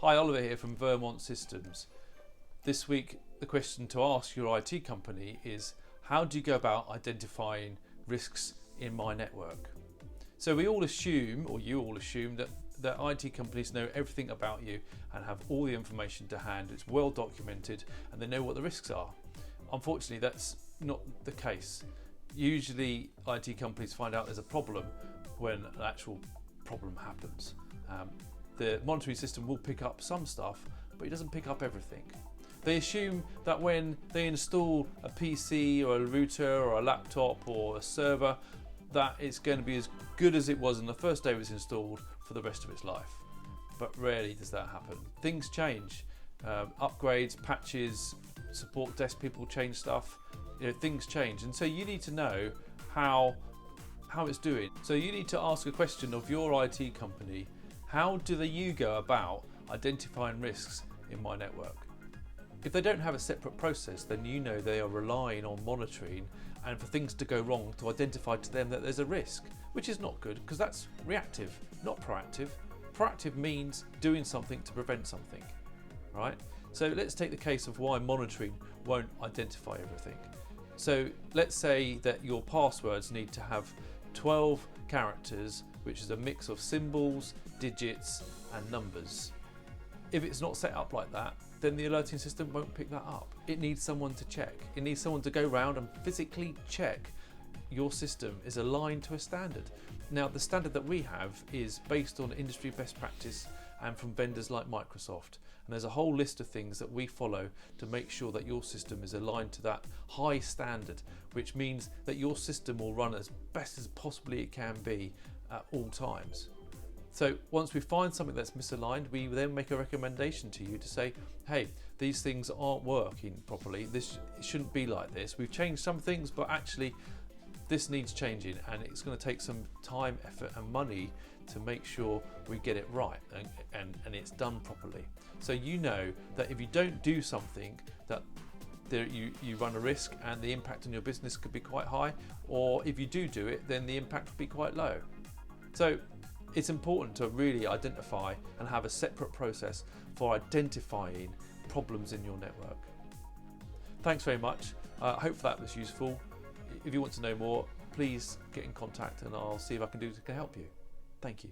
Hi, Oliver here from Vermont Systems. This week, the question to ask your IT company is, how do you go about identifying risks in my network? So we all assume, or you all assume, that IT companies know everything about you and have all the information to hand. It's well documented and they know what the risks are. Unfortunately, that's not the case. Usually, IT companies find out there's a problem when an actual problem happens. The monitoring system will pick up some stuff, but it doesn't pick up everything. They assume that when they install a PC or a router or a laptop or a server, that it's going to be as good as it was on the first day it was installed for the rest of its life. But rarely does that happen. Things change. Upgrades, patches, support desk people change stuff. Things change, and so you need to know how it's doing. So you need to ask a question of your IT company. How do you go about identifying risks in my network? If they don't have a separate process, then you know they are relying on monitoring and for things to go wrong to identify to them that there's a risk, which is not good because that's reactive, not proactive. Proactive means doing something to prevent something, right? So let's take the case of why monitoring won't identify everything. So let's say that your passwords need to have 12 characters, which is a mix of symbols, digits and numbers. If it's not set up like that, then the alerting system won't pick that up. It needs someone to check. It needs someone to go around and physically check your system is aligned to a standard. Now, the standard that we have is based on industry best practice and from vendors like Microsoft. And there's a whole list of things that we follow to make sure that your system is aligned to that high standard, which means that your system will run as best as possibly it can be at all times. So once we find something that's misaligned, we then make a recommendation to you to say, hey, these things aren't working properly. It shouldn't be like this. We've changed some things, but actually this needs changing, and it's going to take some time, effort and money to make sure we get it right and it's done properly. So you know that if you don't do something, that you run a risk and the impact on your business could be quite high, or if you do it, then the impact will be quite low. So it's important to really identify and have a separate process for identifying problems in your network. Thanks very much. I hope that was useful. If you want to know more, please get in contact and I'll see if I can do to help you. Thank you.